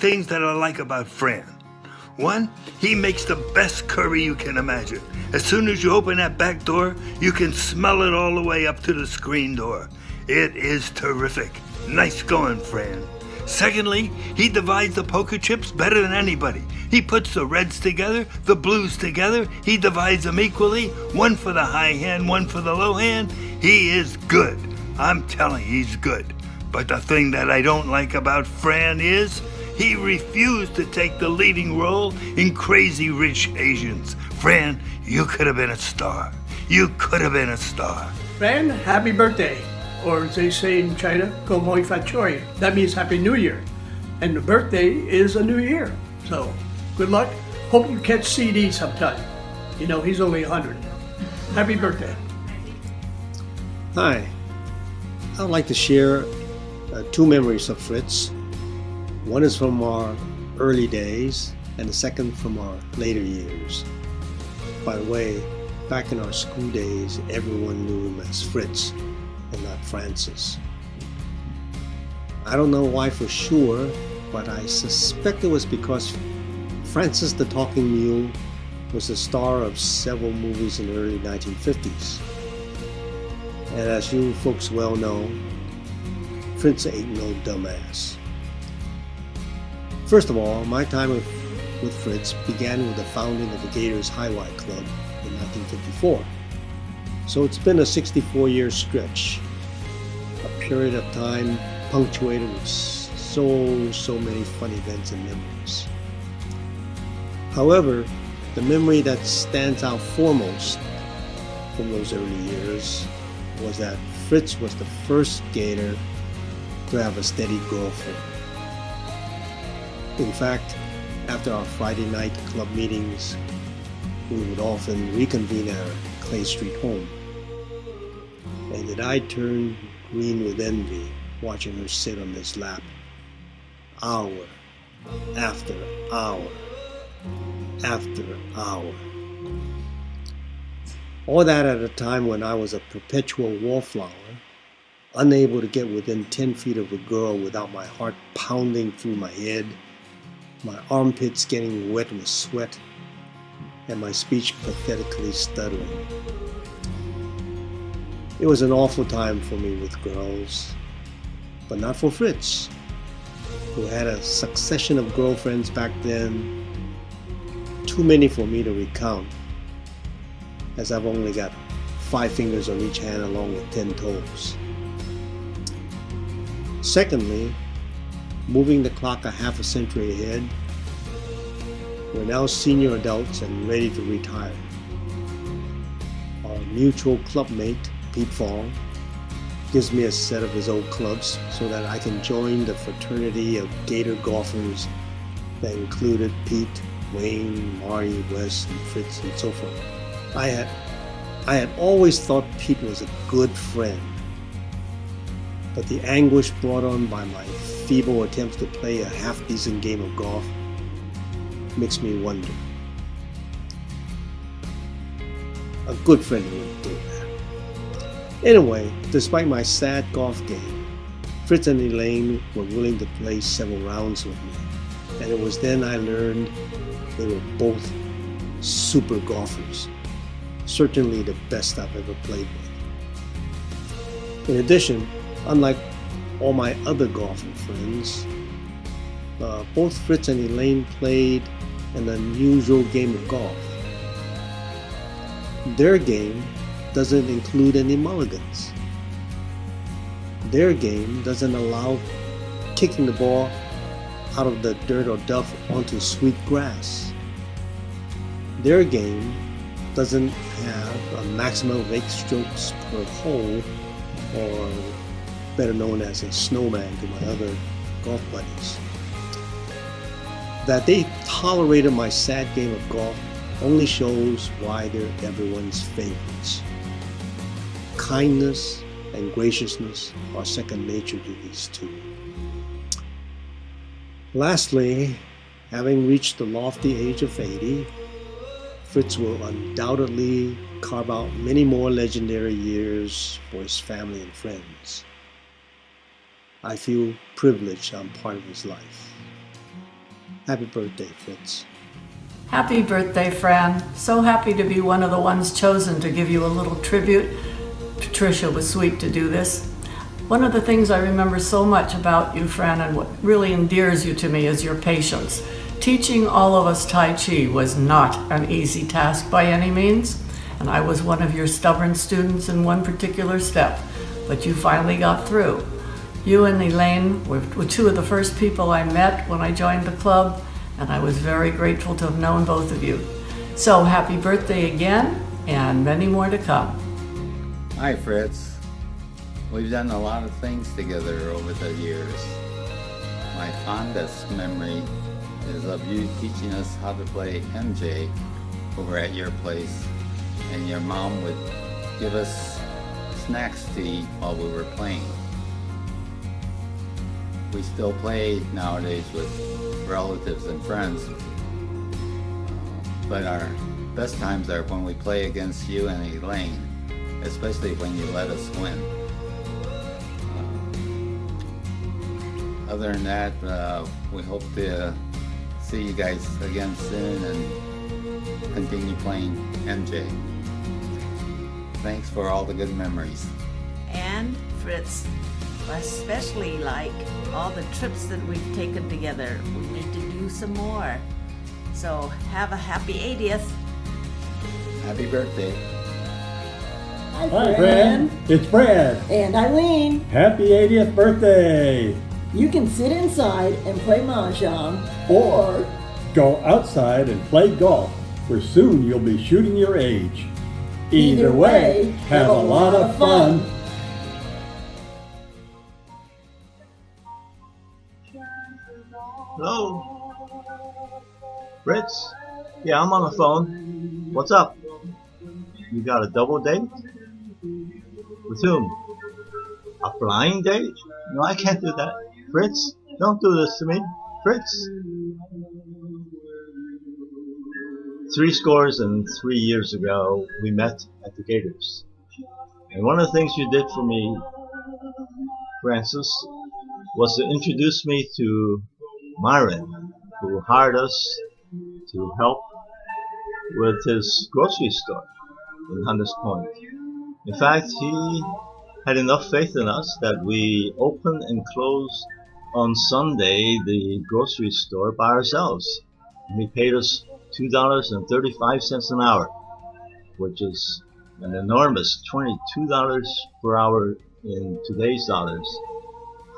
things that I like about Fran. One, he makes the best curry you can imagine. As soon as you open that back door, you can smell it all the way up to the screen door. It is terrific. Nice going, Fran. Secondly, he divides the poker chips better than anybody. He puts the reds together, the blues together. He divides them equally, one for the high hand, one for the low hand. He is good. I'm telling you, he's good. But the thing that I don't like about Fran is he refused to take the leading role in Crazy Rich Asians. Fran, you could have been a star. You could have been a star. Fran, happy birthday. Or as they say in China, Gong Hoi Fat Choi. That means Happy New Year. And the birthday is a new year. So, good luck. Hope you catch CD sometime. You know, he's only 100. Happy birthday. Hi. I'd like to share two memories of Fritz. One is from our early days, and the second from our later years. By the way, back in our school days, everyone knew him as Fritz and not Francis. I don't know why for sure, but I suspect it was because Francis the Talking Mule was the star of several movies in the early 1950s. And as you folks well know, Fritz ain't no dumbass. First of all, my time with Fritz began with the founding of the Gators Highway Club in 1954. So it's been a 64-year stretch, a period of time punctuated with so many fun events and memories. However, the memory that stands out foremost from those early years was that Fritz was the first Gator to have a steady girlfriend. In fact, after our Friday night club meetings, we would often reconvene at our Clay Street home. And did I turn green with envy watching her sit on his lap, hour after hour after hour. All that at a time when I was a perpetual wallflower, unable to get within 10 feet of a girl without my heart pounding through my head, my armpits getting wet with sweat, and my speech pathetically stuttering. It was an awful time for me with girls, but not for Fritz, who had a succession of girlfriends back then, too many for me to recount, as I've only got 5 fingers on each hand along with 10 toes. Secondly, moving the clock a half a century ahead, we're now senior adults and ready to retire. Our mutual clubmate, Pete Fong, gives me a set of his old clubs so that I can join the fraternity of Gator golfers that included Pete, Wayne, Marty, Wes, and Fritz, and so forth. I had always thought Pete was a good friend, but the anguish brought on by my feeble attempts to play a half-decent game of golf makes me wonder. A good friend wouldn't do that. Anyway, despite my sad golf game, Fritz and Elaine were willing to play several rounds with me, and it was then I learned they were both super golfers, certainly the best I've ever played with. In addition, unlike all my other golfing friends, both Fritz and Elaine played an unusual game of golf. Their game doesn't include any mulligans. Their game doesn't allow kicking the ball out of the dirt or duff onto sweet grass. Their game doesn't have a maximum of 8 strokes per hole, or better known as a snowman to my other golf buddies. That they tolerated my sad game of golf only shows why they're everyone's favorites. Kindness and graciousness are second nature to these two. Lastly, having reached the lofty age of 80, Fritz will undoubtedly carve out many more legendary years for his family and friends. I feel privileged I'm part of his life. Happy birthday, Fritz. Happy birthday, Fran. So happy to be one of the ones chosen to give you a little tribute. Patricia was sweet to do this. One of the things I remember so much about you, Fran, and what really endears you to me is your patience. Teaching all of us Tai Chi was not an easy task by any means, and I was one of your stubborn students in one particular step, but you finally got through. You and Elaine were two of the first people I met when I joined the club, and I was very grateful to have known both of you. So happy birthday again, and many more to come. Hi, Fritz. We've done a lot of things together over the years. My fondest memory is of you teaching us how to play MJ over at your place, and your mom would give us snacks to eat while we were playing. We still play nowadays with relatives and friends, but our best times are when we play against you and Elaine, especially when you let us win. Other than that, we hope to see you guys again soon and continue playing MJ. Thanks for all the good memories. And Fritz, I especially like all the trips that we've taken together. We need to do some more. So have a happy 80th. Happy birthday. Hi, Hi, Fran. It's Brad. And Eileen. Happy 80th birthday. You can sit inside and play mahjong, or Go outside and play golf, for soon you'll be shooting your age. Either way, have a lot of fun. Hello? Fritz? Yeah, I'm on the phone. What's up? You got a double date? With whom? A blind date? No, I can't do that. Fritz, don't do this to me. Fritz! 63 years ago, we met at the Gators. And one of the things you did for me, Francis, was to introduce me to Myron, who hired us to help with his grocery store in Hunters Point. In fact, he had enough faith in us that we opened and closed on Sunday the grocery store by ourselves. And he paid us $2.35 an hour, which is an enormous $22 per hour in today's dollars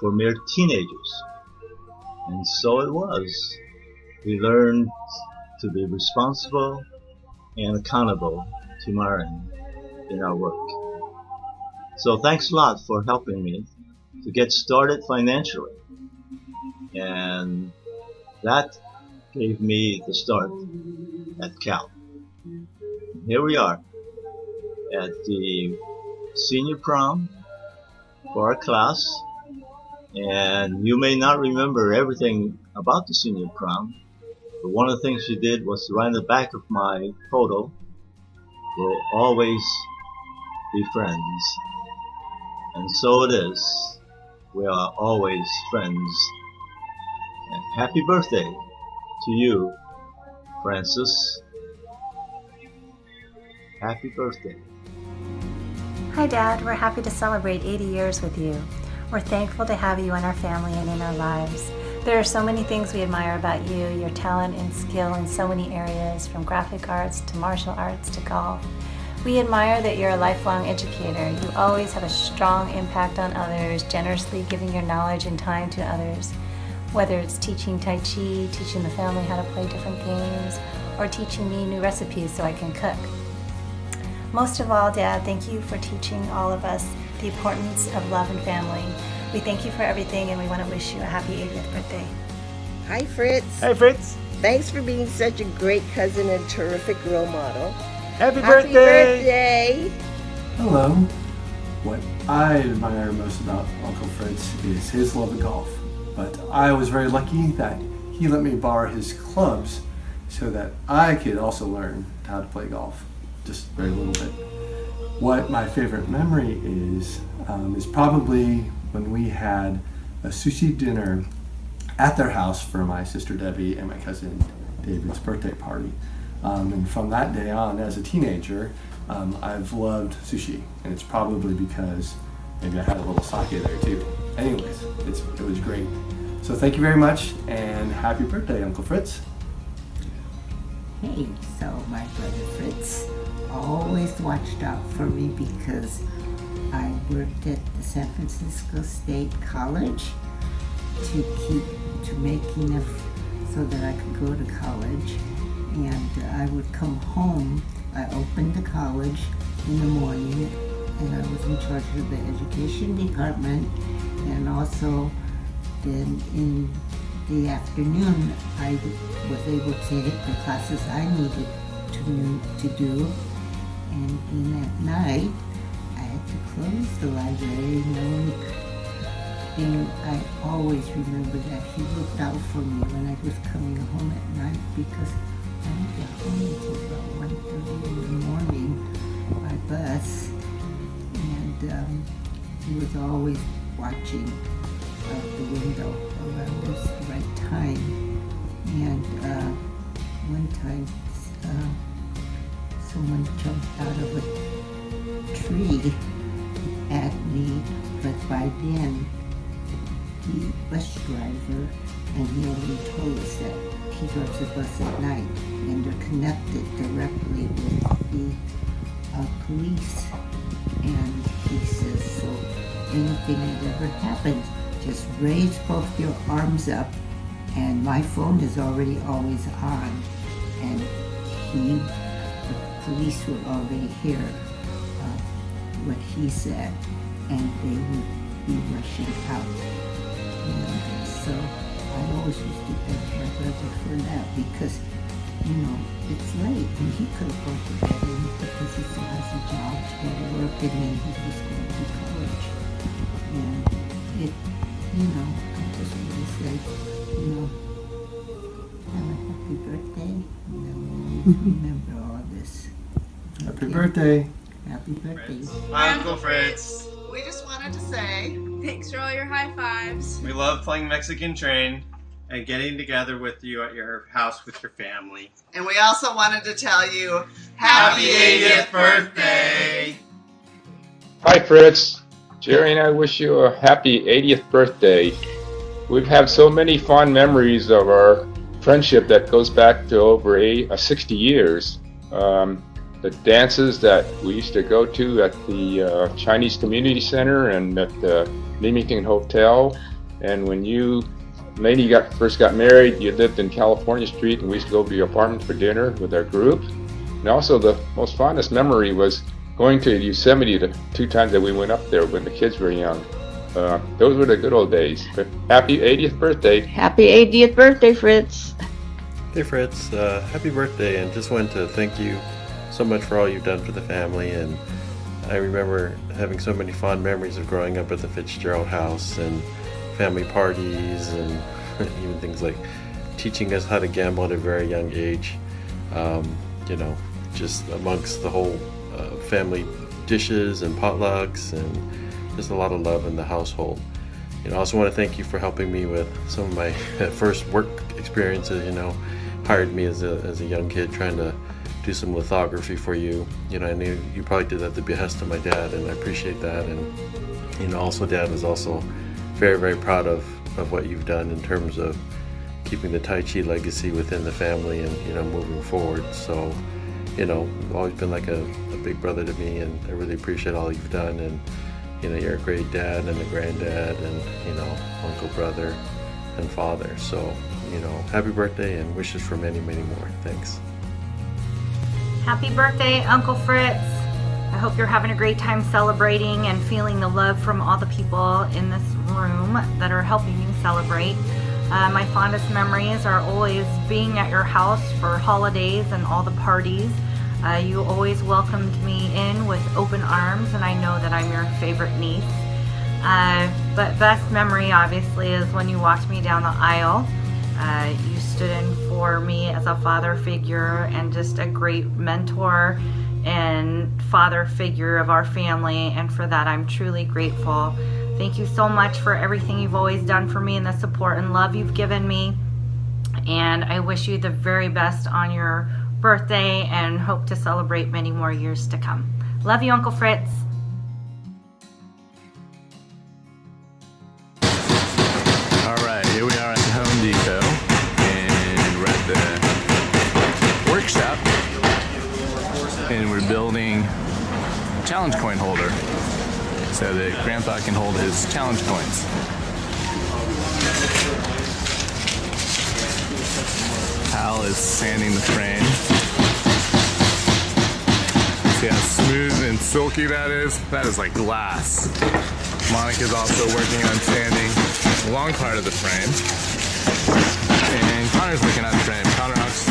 for mere teenagers. And so it was. We learned to be responsible and accountable to Myron in our work. So thanks a lot for helping me to get started financially. And that gave me the start at Cal. Here we are at the senior prom for our class. And you may not remember everything about the senior prom, but one of the things you did was to write on the back of my photo, "We'll always be friends." And so it is. We are always friends. And happy birthday to you, Francis. Happy birthday. Hi, Dad. We're happy to celebrate 80 years with you. We're thankful to have you in our family and in our lives. There are so many things we admire about you, your talent and skill in so many areas, from graphic arts to martial arts to golf. We admire that you're a lifelong educator. You always have a strong impact on others, generously giving your knowledge and time to others. Whether it's teaching Tai Chi, teaching the family how to play different games, or teaching me new recipes so I can cook. Most of all, Dad, thank you for teaching all of us the importance of love and family. We thank you for everything, and we want to wish you a happy 80th birthday. Hi, Fritz. Hey, Fritz. Thanks for being such a great cousin and terrific role model. Happy Happy birthday! Hello. What I admire most about Uncle Fritz is his love of golf. But I was very lucky that he let me borrow his clubs so that I could also learn how to play golf, just very little bit. What my favorite memory is probably when we had a sushi dinner at their house for my sister Debbie and my cousin David's birthday party. And from that day on, as a teenager, I've loved sushi, and it's probably because maybe I had a little sake there too. Anyways, it was great. So thank you very much, and happy birthday, Uncle Fritz. Hey, so my brother Fritz always watched out for me because I worked at the San Francisco State College to make enough so that I could go to college. And I would come home. I opened the college in the morning, and I was in charge of the education department, and also then in the afternoon I was able to hit the classes I needed to do, and then at night I had to close the library. And I always remember that he looked out for me when I was coming home at night, because I didn't get home until about 1:30 in the morning by bus, and he was always watching out the window around this right time. And one time someone jumped out of a tree at me, but by then the bus driver, and he already told us that he drives the bus at night, and they're connected directly with the police. And he says, so anything that ever happens, just raise both your arms up, and my phone is already always on, and the police will already hear what he said, and they would be rushing out. And so I always used to thank my brother for that, because, it's late and he could have gone to bed, because he still has a job to go to work, and then he was going to college. And I just want to say, have a happy birthday. Remember all this. Happy birthday. Happy birthday. Hi, Uncle Fritz. We just wanted to say thanks for all your high fives. We love playing Mexican Train and getting together with you at your house with your family. And we also wanted to tell you Happy 80th birthday! Hi, Fritz. Jerry and I wish you a happy 80th birthday. We've had so many fond memories of our friendship that goes back to over 60 years. The dances that we used to go to at the Chinese Community Center and at the Leamington Hotel. And when you lady first got married, you lived in California Street, and we used to go to your apartment for dinner with our group. And also the most fondest memory was going to Yosemite the 2 times that we went up there when the kids were young. Those were the good old days. But happy 80th birthday. Happy 80th birthday, Fritz. Hey Fritz, happy birthday, and just wanted to thank you so much for all you've done for the family. And I remember having so many fond memories of growing up at the Fitzgerald house and family parties, and even things like teaching us how to gamble at a very young age, just amongst the whole family dishes and potlucks, and just a lot of love in the household. I also want to thank you for helping me with some of my first work experiences. Hired me as a young kid trying to do some lithography for you. I knew you probably did that at the behest of my dad, and I appreciate that. And also Dad is also very, very proud of what you've done in terms of keeping the Tai Chi legacy within the family and moving forward. So you've always been like a big brother to me, and I really appreciate all you've done. And you're a great dad and a granddad, and uncle, brother, and father. So happy birthday, and wishes for many, many more. Thanks. Happy birthday, Uncle Fritz. I hope you're having a great time celebrating and feeling the love from all the people in this room that are helping you celebrate. My fondest memories are always being at your house for holidays and all the parties. You always welcomed me in with open arms, and I know that I'm your favorite niece. But best memory, obviously, is when you walked me down the aisle. You stood in for me as a father figure and just a great mentor and father figure of our family, and for that I'm truly grateful. Thank you so much for everything you've always done for me and the support and love you've given me. And I wish you the very best on your birthday and hope to celebrate many more years to come. Love you, Uncle Fritz. All right, here we are at the Home Depot, and we're at the workshop, and we're building a challenge coin holder so that Grandpa can hold his challenge coins. Hal is sanding the frame. See how smooth and silky that is? That is like glass. Monica's also working on sanding the long part of the frame. And Connor's looking at the frame. Connor Hawks.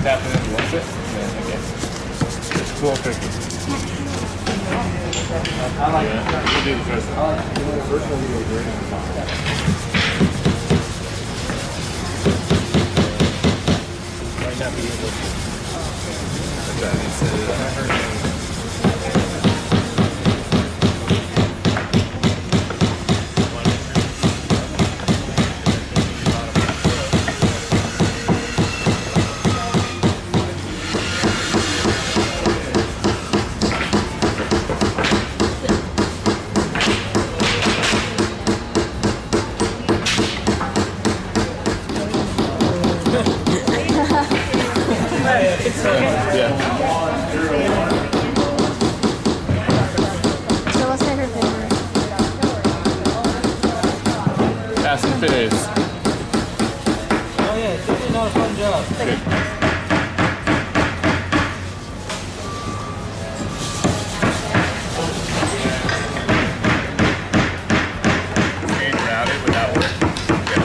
Tap it in once it, then okay. Just pull quickly. I like it. We'll do the first one. Might not be able to. Like that. Instead of Fast and Furious. Oh yeah, you did a fun job. Hand around it, would that work? Yeah.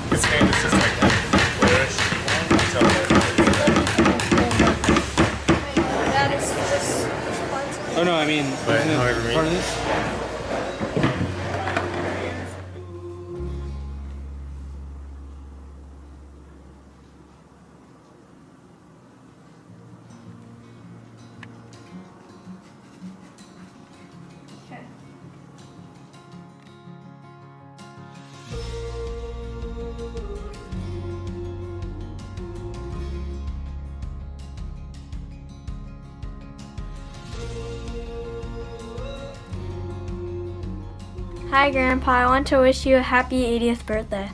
His hand is just like flourish. Oh no, I mean, But isn't it however many- part of this? Hi Grandpa, I want to wish you a happy 80th birthday.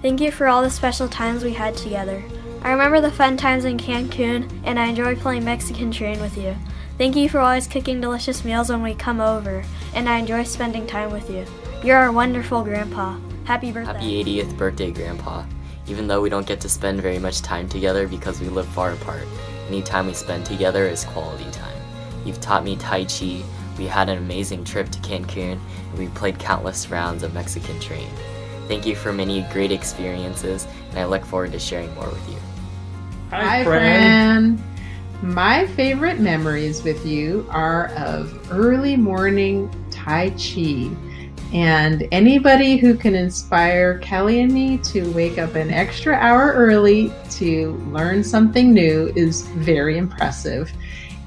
Thank you for all the special times we had together. I remember the fun times in Cancun, and I enjoy playing Mexican Train with you. Thank you for always cooking delicious meals when we come over, and I enjoy spending time with you. You're our wonderful Grandpa. Happy birthday. Happy 80th birthday, Grandpa. Even though we don't get to spend very much time together because we live far apart, any time we spend together is quality time. You've taught me Tai Chi, we had an amazing trip to Cancun, and we played countless rounds of Mexican Train. Thank you for many great experiences, and I look forward to sharing more with you. Hi, Fran. My favorite memories with you are of early morning Tai Chi. And anybody who can inspire Kelly and me to wake up an extra hour early to learn something new is very impressive.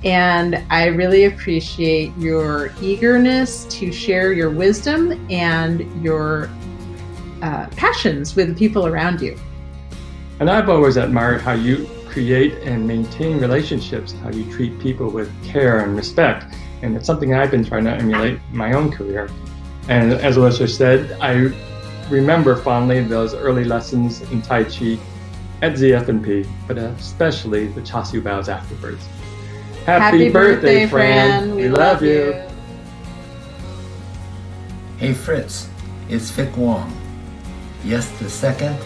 And I really appreciate your eagerness to share your wisdom and your passions with the people around you. And I've always admired how you create and maintain relationships, how you treat people with care and respect. And it's something I've been trying to emulate in my own career. And as Alyssa said, I remember fondly those early lessons in Tai Chi at ZF&P, but especially the Chasu bows afterwards. Happy birthday, Fran. We love you. Hey Fritz, it's Vic Wong. Yes, the second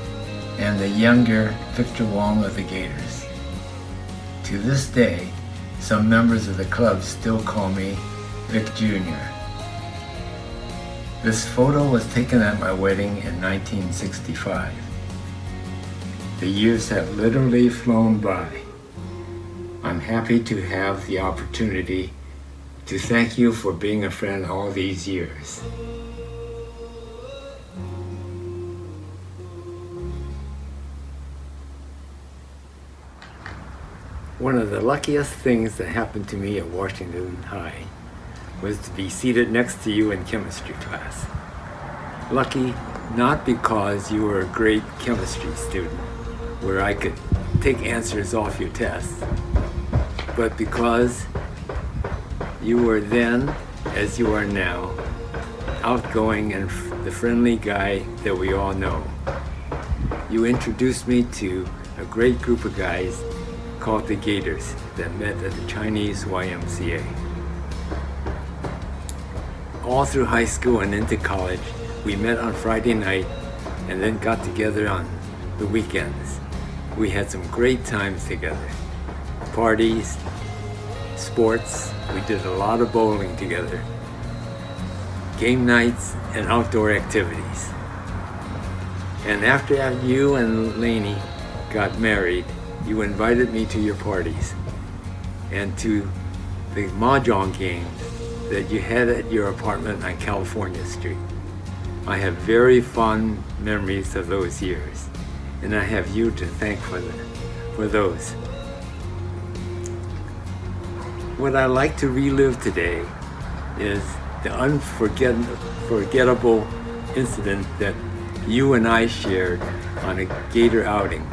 and the younger Victor Wong of the Gators. To this day, some members of the club still call me Vic Jr. This photo was taken at my wedding in 1965. The years have literally flown by. I'm happy to have the opportunity to thank you for being a friend all these years. One of the luckiest things that happened to me at Washington High was to be seated next to you in chemistry class. Lucky not because you were a great chemistry student, where I could take answers off your tests, but because you were then, as you are now, outgoing and the friendly guy that we all know. You introduced me to a great group of guys called the Gators that met at the Chinese YMCA. All through high school and into college, we met on Friday night and then got together on the weekends. We had some great times together. Parties, sports, we did a lot of bowling together. Game nights and outdoor activities. And after you and Lainey got married, you invited me to your parties and to the mahjong games that you had at your apartment on California Street. I have very fond memories of those years, and I have you to thank for those. What I like to relive today is the unforgettable incident that you and I shared on a Gator outing.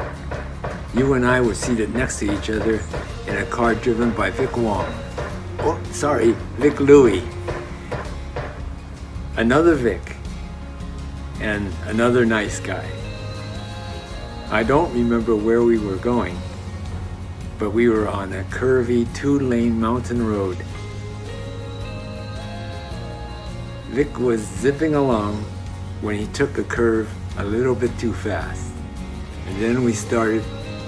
You and I were seated next to each other in a car driven by Vic Wong. Oh, sorry, Vic Louie. Another Vic, and another nice guy. I don't remember where we were going, but we were on a curvy 2-lane mountain road. Vic was zipping along when he took a curve a little bit too fast. And then we started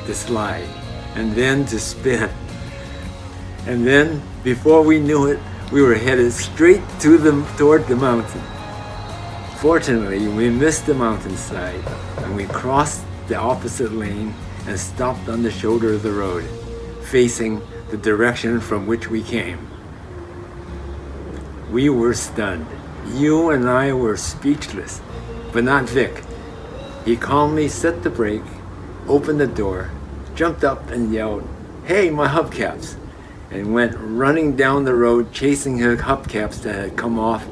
to slide, and then to spin. And then, before we knew it, we were headed straight toward the mountain. Fortunately, we missed the mountainside, and we crossed the opposite lane and stopped on the shoulder of the road, facing the direction from which we came. We were stunned. You and I were speechless, but not Vic. He calmly set the brake, opened the door, jumped up and yelled, "Hey, my hubcaps!" and went running down the road chasing his hubcaps that had come off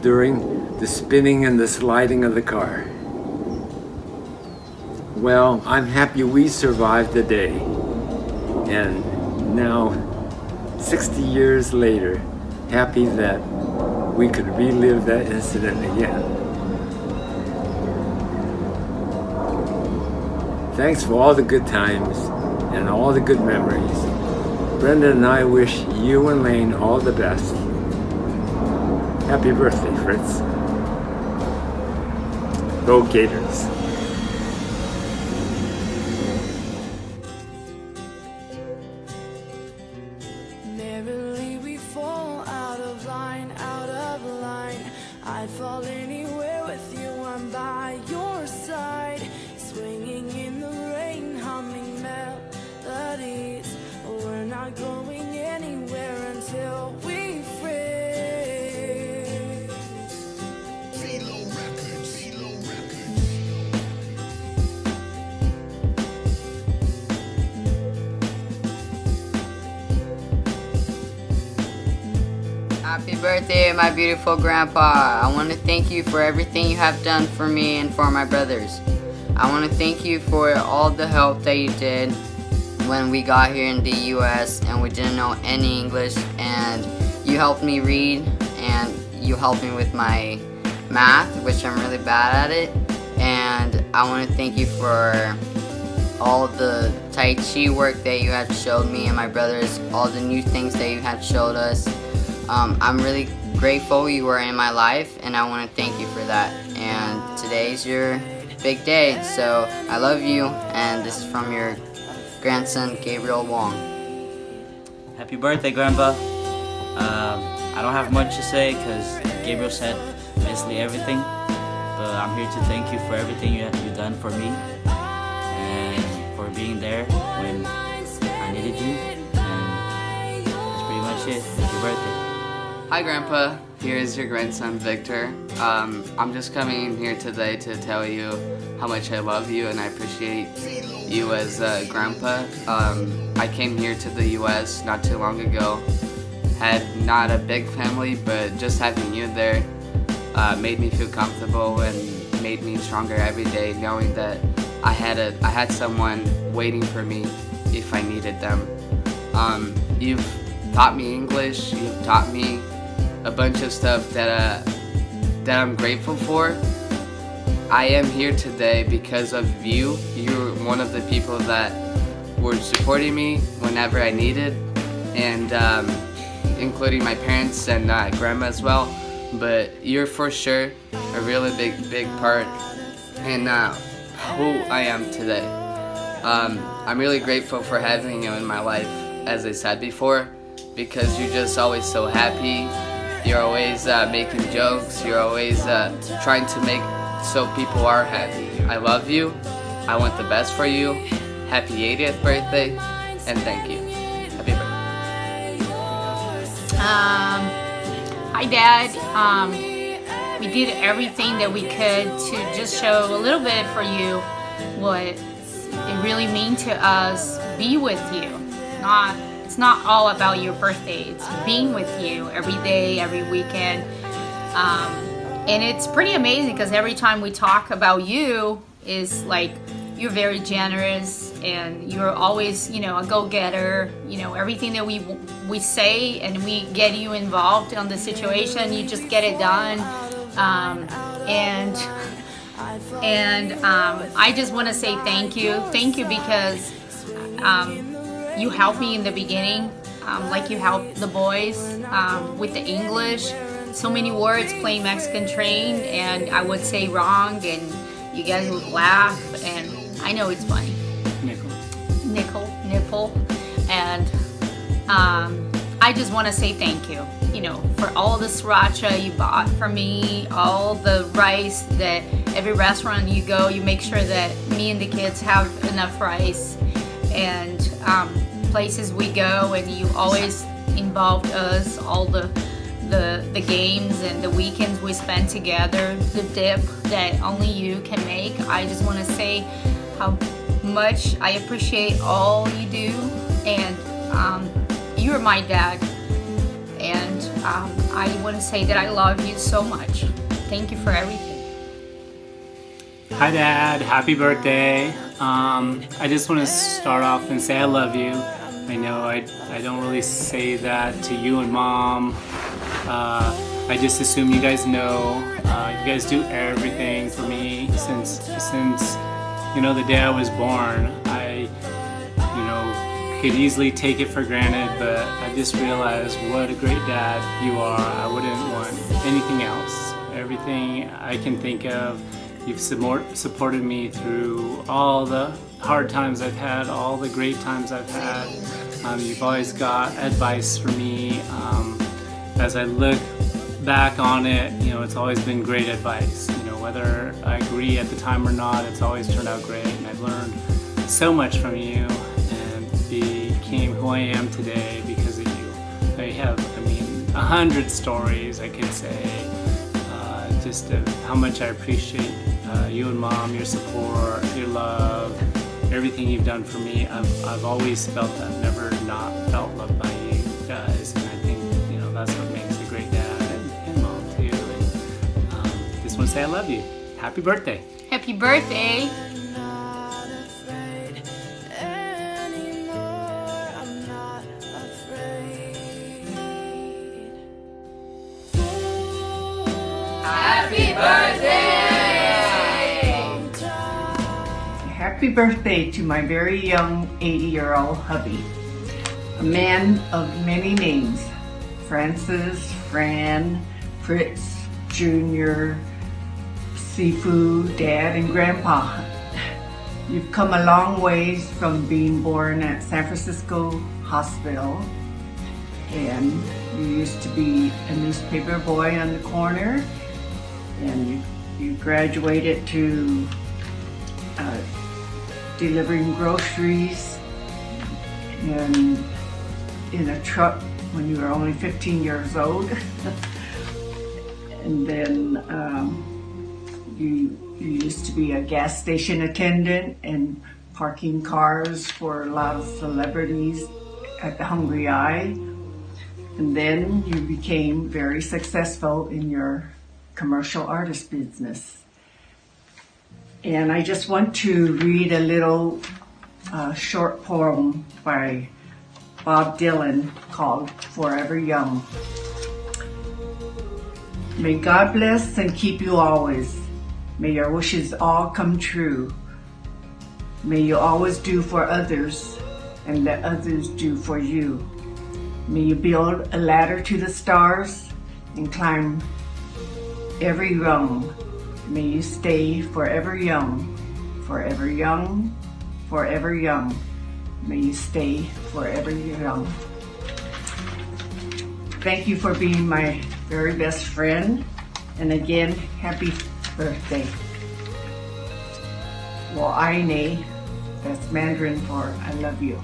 during the spinning and the sliding of the car. Well, I'm happy we survived the day, and now, 60 years later, happy that we could relive that incident again. Thanks for all the good times and all the good memories. Brenda and I wish you and Lane all the best. Happy birthday, Fritz. Go Gators. Merrily we fall out of line, out of line. I'd fall anywhere with you, I'm by your side. Swinging in the rain, humming melodies. We're not going anywhere until we free. Velo Records, Velo Records. Happy birthday, my beautiful grandpa. I want to thank you for everything you have done for me and for my brothers. I want to thank you for all the help that you did when we got here in the US and we didn't know any English, and you helped me read and you helped me with my math, which I'm really bad at it. And I want to thank you for all the Tai Chi work that you had showed me and my brothers, all the new things that you had showed us. I'm really grateful you were in my life, and I want to thank you for that. And today's your big day, so I love you, and this is from your grandson, Gabriel Wong. Happy birthday, Grandpa. I don't have much to say because Gabriel said basically everything, but I'm here to thank you for everything you've done for me and for being there when I needed you, and that's pretty much it. Happy birthday. Hi Grandpa, here is your grandson Victor. I'm just coming here today to tell you how much I love you and I appreciate you as Grandpa. I came here to the US not too long ago. Had not a big family, but just having you there made me feel comfortable and made me stronger every day, knowing that I had someone waiting for me if I needed them. You've taught me English, you've taught me a bunch of stuff that I'm grateful for. I am here today because of you. You're one of the people that were supporting me whenever I needed, and including my parents and grandma as well. But you're for sure a really big part in who I am today. I'm really grateful for having you in my life, as I said before, because you're just always so happy. You're always making jokes. You're always trying to make so people are happy. I love you. I want the best for you. Happy 80th birthday, and thank you. Happy birthday. Hi Dad. We did everything that we could to just show a little bit for you what it really means to us be with you. It's not all about your birthday. It's being with you every day, every weekend. And it's pretty amazing because every time we talk about you is like you're very generous and you're always, a go-getter. Everything that we say and we get you involved on the situation, you just get it done. I just want to say thank you. Thank you because you helped me in the beginning, like you helped the boys with the English. So many words playing Mexican train, and I would say wrong, and you guys would laugh, and I know it's funny. Nipple. And I just want to say thank you, for all the sriracha you bought for me, all the rice that every restaurant you go, you make sure that me and the kids have enough rice, and places we go, and you always involved us, all the games and the weekends we spend together, the dip that only you can make. I just want to say how much I appreciate all you do, and you're my dad, and I want to say that I love you so much. Thank you for everything. Hi Dad, happy birthday. I just want to start off and say I love you. I know I don't really say that to you and Mom. I just assume you guys know. You guys do everything for me since the day I was born. I could easily take it for granted, but I just realized what a great dad you are. I wouldn't want anything else. Everything I can think of, you've supported me through all the hard times I've had, all the great times I've had. You've always got advice for me. As I look back on it, it's always been great advice. Whether I agree at the time or not, it's always turned out great, and I've learned so much from you and became who I am today because of you. I have, 100 stories I could say, just of how much I appreciate you and Mom, your support, your love, everything you've done for me. I've always felt that, never not felt loved by you guys, and I think that's what makes a great dad and Mom too. And just want to say I love you. Happy birthday. Happy birthday. Happy birthday! Happy birthday to my very young 80-year-old hubby, a man of many names: Francis, Fran, Fritz, Junior, Sifu, Dad, and Grandpa. You've come a long ways from being born at San Francisco Hospital, and you used to be a newspaper boy on the corner, and you graduated to delivering groceries and in a truck when you were only 15 years old. And then you used to be a gas station attendant and parking cars for a lot of celebrities at the Hungry Eye. And then you became very successful in your commercial artist business. And I just want to read a little short poem by Bob Dylan called Forever Young. May God bless and keep you always. May your wishes all come true. May you always do for others and let others do for you. May you build a ladder to the stars and climb every rung. May you stay forever young, forever young, forever young. May you stay forever young. Thank you for being my very best friend. And again, happy birthday. 我爱你, that's Mandarin for I love you.